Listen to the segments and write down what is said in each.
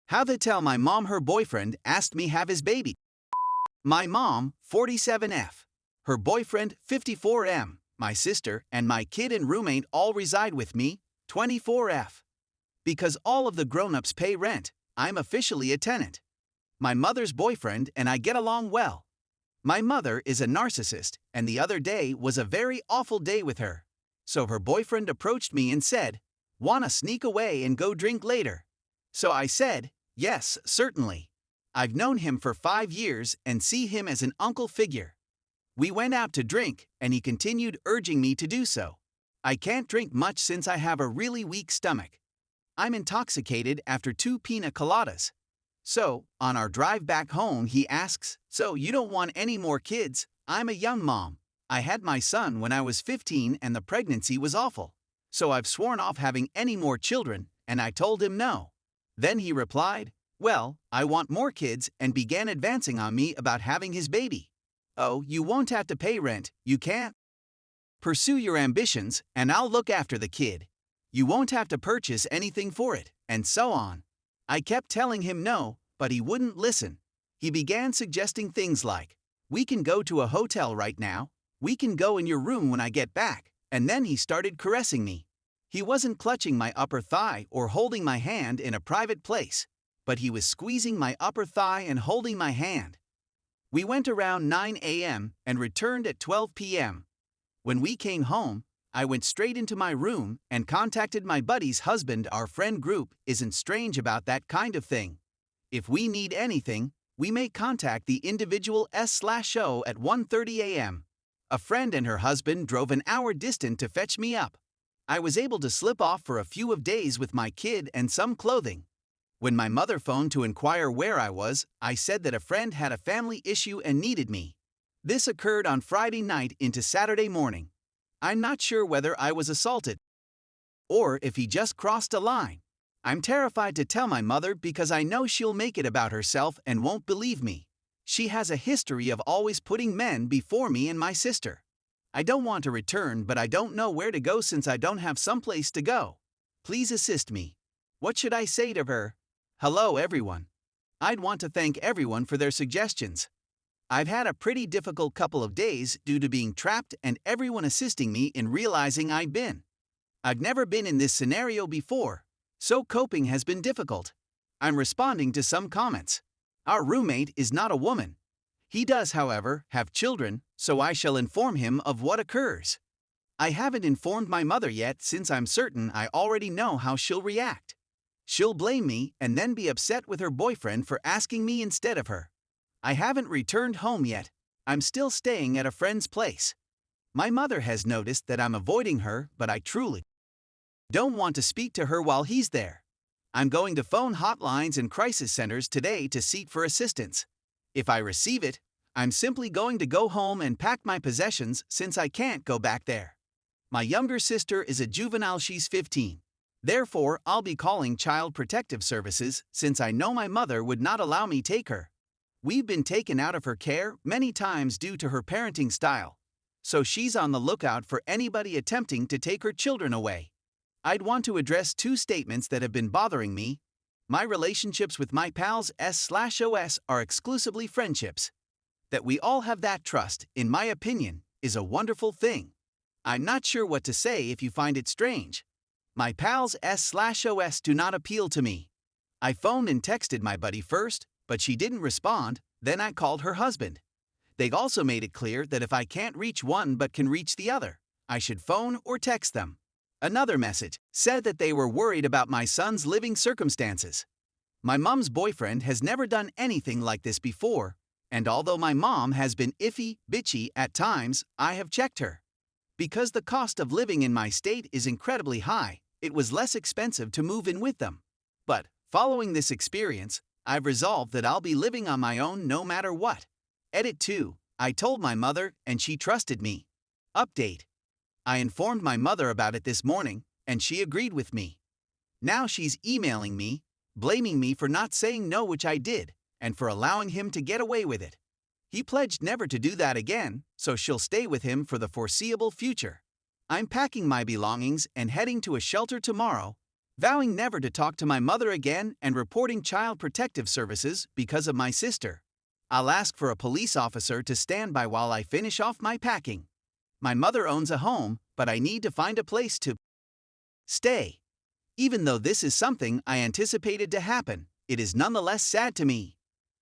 How to tell my mom her boyfriend asked me have his baby. My mom, 47F. Her boyfriend, 54M. My sister and my kid and roommate all reside with me, 24F. Because all of the grown-ups pay rent, I'm officially a tenant. My mother's boyfriend and I get along well. My mother is a narcissist, and the other day was a very awful day with her. So her boyfriend approached me and said, "Wanna sneak away and go drink later?" So I said, "Yes, certainly." I've known him for 5 years and see him as an uncle figure. We went out to drink, and he continued urging me to do so. I can't drink much since I have a really weak stomach. I'm intoxicated after 2 pina coladas. So, on our drive back home, he asks, "So you don't want any more kids?" I'm a young mom. I had my son when I was 15 and the pregnancy was awful. So I've sworn off having any more children, and I told him no. Then he replied, "Well, I want more kids," and began advancing on me about having his baby. "Oh, you won't have to pay rent, you can't pursue your ambitions, and I'll look after the kid. You won't have to purchase anything for it," and so on. I kept telling him no, but he wouldn't listen. He began suggesting things like, "We can go to a hotel right now, we can go in your room when I get back," and then he started caressing me. He wasn't clutching my upper thigh or holding my hand in a private place, but he was squeezing my upper thigh and holding my hand. We went around 9 a.m. and returned at 12 p.m. When we came home, I went straight into my room and contacted my buddy's husband. Our friend group isn't strange about that kind of thing. If we need anything, we may contact the individual /o at 1:30 a.m. A friend and her husband drove an hour distant to fetch me up. I was able to slip off for a few days with my kid and some clothing. When my mother phoned to inquire where I was, I said that a friend had a family issue and needed me. This occurred on Friday night into Saturday morning. I'm not sure whether I was assaulted or if he just crossed a line. I'm terrified to tell my mother because I know she'll make it about herself and won't believe me. She has a history of always putting men before me and my sister. I don't want to return, but I don't know where to go since I don't have someplace to go. Please assist me. What should I say to her? Hello everyone. I'd want to thank everyone for their suggestions. I've had a pretty difficult couple of days due to being trapped and everyone assisting me in realizing I've never been in this scenario before, so coping has been difficult. I'm responding to some comments. Our roommate is not a woman. He does, however, have children, so I shall inform him of what occurs. I haven't informed my mother yet since I'm certain I already know how she'll react. She'll blame me and then be upset with her boyfriend for asking me instead of her. I haven't returned home yet. I'm still staying at a friend's place. My mother has noticed that I'm avoiding her, but I truly don't want to speak to her while he's there. I'm going to phone hotlines and crisis centers today to seek for assistance. If I receive it, I'm simply going to go home and pack my possessions since I can't go back there. My younger sister is a juvenile, she's 15. Therefore, I'll be calling Child Protective Services since I know my mother would not allow me take her. We've been taken out of her care many times due to her parenting style, so she's on the lookout for anybody attempting to take her children away. I'd want to address 2 statements that have been bothering me. My relationships with my pals /os are exclusively friendships. That we all have that trust, in my opinion, is a wonderful thing. I'm not sure what to say if you find it strange. My pals /os do not appeal to me. I phoned and texted my buddy first, but she didn't respond. Then I called her husband. They also made it clear that if I can't reach one but can reach the other, I should phone or text them. Another message said that they were worried about my son's living circumstances. My mom's boyfriend has never done anything like this before, and although my mom has been iffy, bitchy at times, I have checked her. Because the cost of living in my state is incredibly high, it was less expensive to move in with them. But, following this experience, I've resolved that I'll be living on my own no matter what. Edit 2. I told my mother, and she trusted me. Update. I informed my mother about it this morning, and she agreed with me. Now she's emailing me, blaming me for not saying no, which I did, and for allowing him to get away with it. He pledged never to do that again, so she'll stay with him for the foreseeable future. I'm packing my belongings and heading to a shelter tomorrow, vowing never to talk to my mother again and reporting Child Protective Services because of my sister. I'll ask for a police officer to stand by while I finish off my packing. My mother owns a home, but I need to find a place to stay. Even though this is something I anticipated to happen, it is nonetheless sad to me.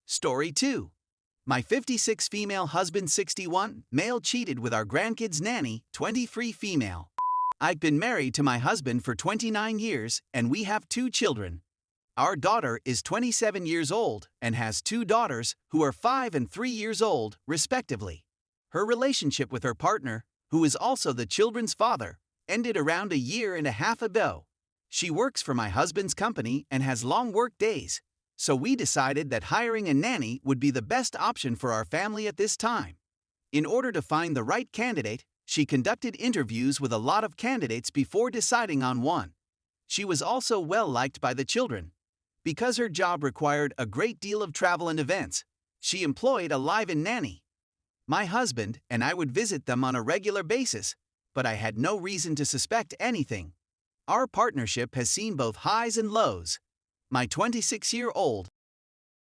Story 2. My 56 female husband 61 male cheated with our grandkids nanny 23 female. I've been married to my husband for 29 years and we have 2 children. Our daughter is 27 years old and has 2 daughters who are 5 and 3 years old, respectively. Her relationship with her partner, who is also the children's father, ended around a year and a half ago. She works for my husband's company and has long work days, so we decided that hiring a nanny would be the best option for our family at this time. In order to find the right candidate, she conducted interviews with a lot of candidates before deciding on one. She was also well liked by the children. Because her job required a great deal of travel and events, she employed a live-in nanny. My husband and I would visit them on a regular basis, but I had no reason to suspect anything. Our partnership has seen both highs and lows. My 26-year-old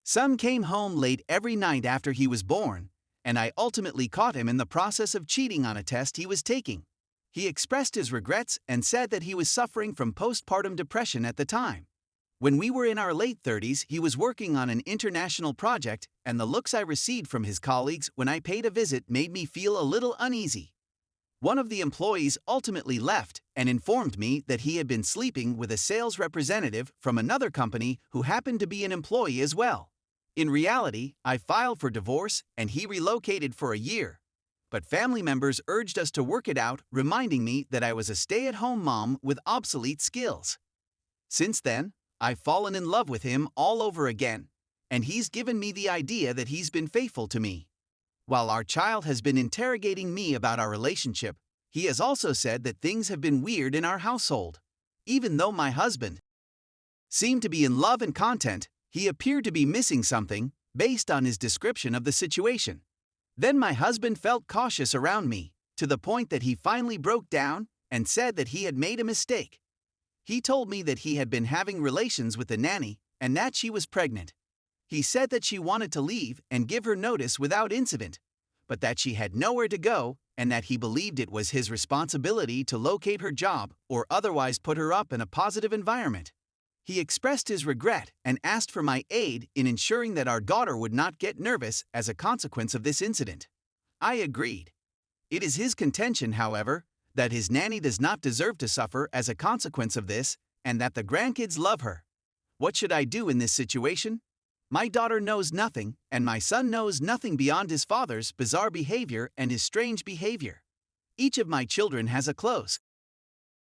son came home late every night after he was born, and I ultimately caught him in the process of cheating on a test he was taking. He expressed his regrets and said that he was suffering from postpartum depression at the time. When we were in our late 30s, he was working on an international project, and the looks I received from his colleagues when I paid a visit made me feel a little uneasy. One of the employees ultimately left and informed me that he had been sleeping with a sales representative from another company who happened to be an employee as well. In reality, I filed for divorce and he relocated for a year. But family members urged us to work it out, reminding me that I was a stay-at-home mom with obsolete skills. Since then, I've fallen in love with him all over again, and he's given me the idea that he's been faithful to me. While our child has been interrogating me about our relationship, he has also said that things have been weird in our household. Even though my husband seemed to be in love and content, he appeared to be missing something, based on his description of the situation. Then my husband felt cautious around me, to the point that he finally broke down and said that he had made a mistake. He told me that he had been having relations with the nanny and that she was pregnant. He said that she wanted to leave and give her notice without incident, but that she had nowhere to go and that he believed it was his responsibility to locate her job or otherwise put her up in a positive environment. He expressed his regret and asked for my aid in ensuring that our daughter would not get nervous as a consequence of this incident. I agreed. It is his contention, however, that his nanny does not deserve to suffer as a consequence of this and that the grandkids love her. What should I do in this situation? My daughter knows nothing, and my son knows nothing beyond his father's bizarre behavior and his strange behavior. Each of my children has a close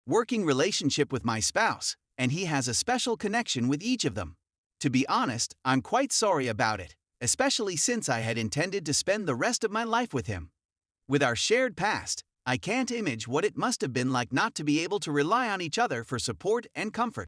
working relationship with my spouse, and he has a special connection with each of them. To be honest, I'm quite sorry about it, especially since I had intended to spend the rest of my life with him. With our shared past, I can't imagine what it must have been like not to be able to rely on each other for support and comfort.